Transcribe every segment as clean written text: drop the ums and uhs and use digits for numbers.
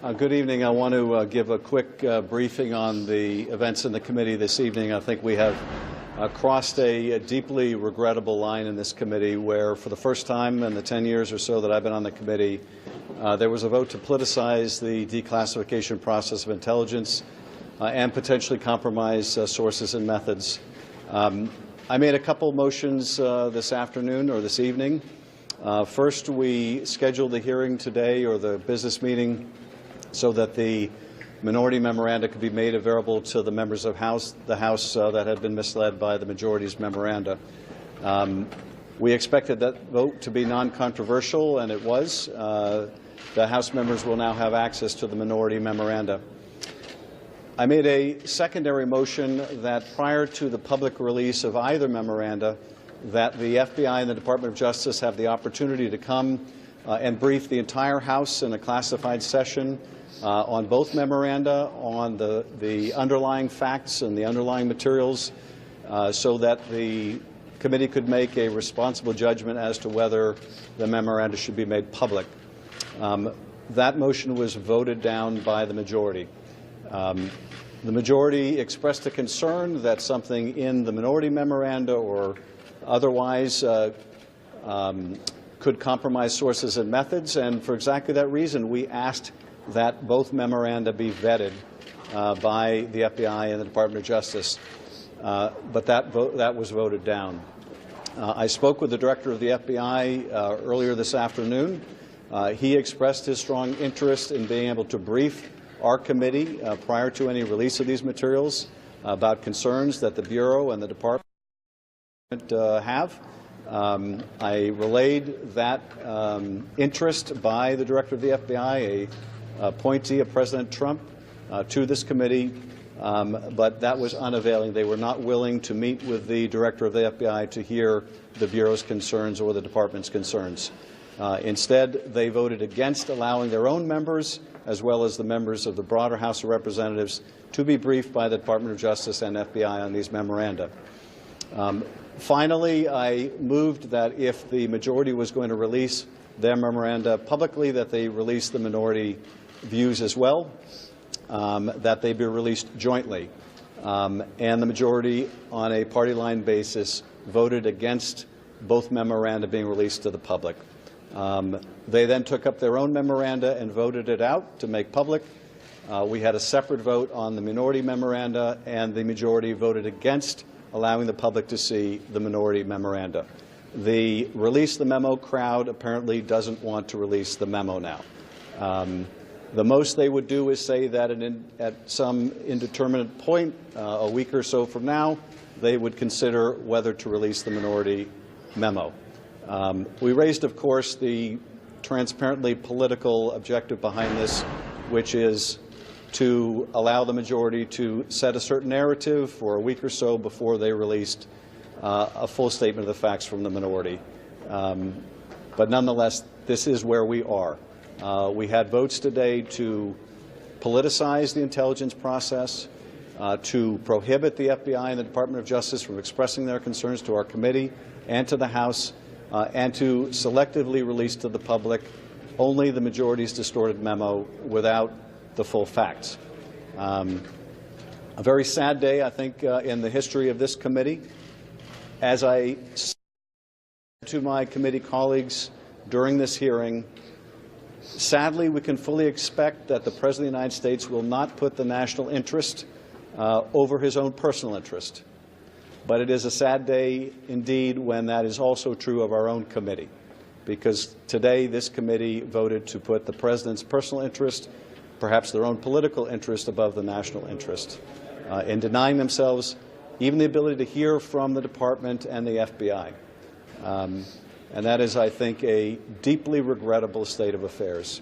Good evening. I want to give a quick briefing on the events in the committee this evening. I think we have crossed a deeply regrettable line in this committee where, for the first time in the 10 years or so that I've been on the committee, there was a vote to politicize the declassification process of intelligence and potentially compromise sources and methods. I made a couple motions this afternoon or this evening. First, we scheduled the hearing today, or the business meeting, so that the minority memoranda could be made available to the members of the House that had been misled by the majority's memoranda. We expected that vote to be non-controversial, and it was. The House members will now have access to the minority memoranda. I made a secondary motion that prior to the public release of either memoranda, that the FBI and the Department of Justice have the opportunity to come and brief the entire House in a classified session on both memoranda, on the underlying facts and the underlying materials, so that the committee could make a responsible judgment as to whether the memoranda should be made public. That motion was voted down by the majority. The majority expressed a concern that something in the minority memoranda or otherwise could compromise sources and methods, and for exactly that reason we asked that both memoranda be vetted by the FBI and the Department of Justice, but that was voted down. I spoke with the director of the FBI earlier this afternoon. He expressed his strong interest in being able to brief our committee prior to any release of these materials about concerns that the Bureau and the Department have. I relayed that interest by the director of the FBI, a appointee of President Trump, to this committee, but that was unavailing. They were not willing to meet with the director of the FBI to hear the Bureau's concerns or the Department's concerns. Instead, they voted against allowing their own members, as well as the members of the broader House of Representatives, to be briefed by the Department of Justice and FBI on these memoranda. Finally, I moved that if the majority was going to release their memoranda publicly, that they release the minority views as well, that they be released jointly. And the majority, on a party line basis, voted against both memoranda being released to the public. They then took up their own memoranda and voted it out to make public. We had a separate vote on the minority memoranda, and the majority voted against allowing the public to see the minority memoranda. The release the memo crowd apparently doesn't want to release the memo now. The most they would do is say that at some indeterminate point, a week or so from now, they would consider whether to release the minority memo. We raised, of course, the transparently political objective behind this, which is to allow the majority to set a certain narrative for a week or so before they released a full statement of the facts from the minority. But nonetheless, this is where we are. We had votes today to politicize the intelligence process, to prohibit the FBI and the Department of Justice from expressing their concerns to our committee and to the House, and to selectively release to the public only the majority's distorted memo without the full facts. A very sad day, I think, in the history of this committee. As I said to my committee colleagues during this hearing, sadly, we can fully expect that the President of the United States will not put the national interest over his own personal interest. But it is a sad day indeed when that is also true of our own committee, because today this committee voted to put the President's personal interest, perhaps their own political interest, above the national interest, in denying themselves even the ability to hear from the Department and the FBI. And that is, I think, a deeply regrettable state of affairs.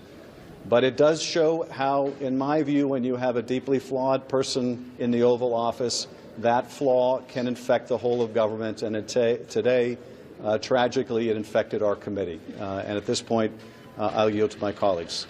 But it does show how, in my view, when you have a deeply flawed person in the Oval Office, that flaw can infect the whole of government, and today, tragically, it infected our committee. And at this point, I'll yield to my colleagues.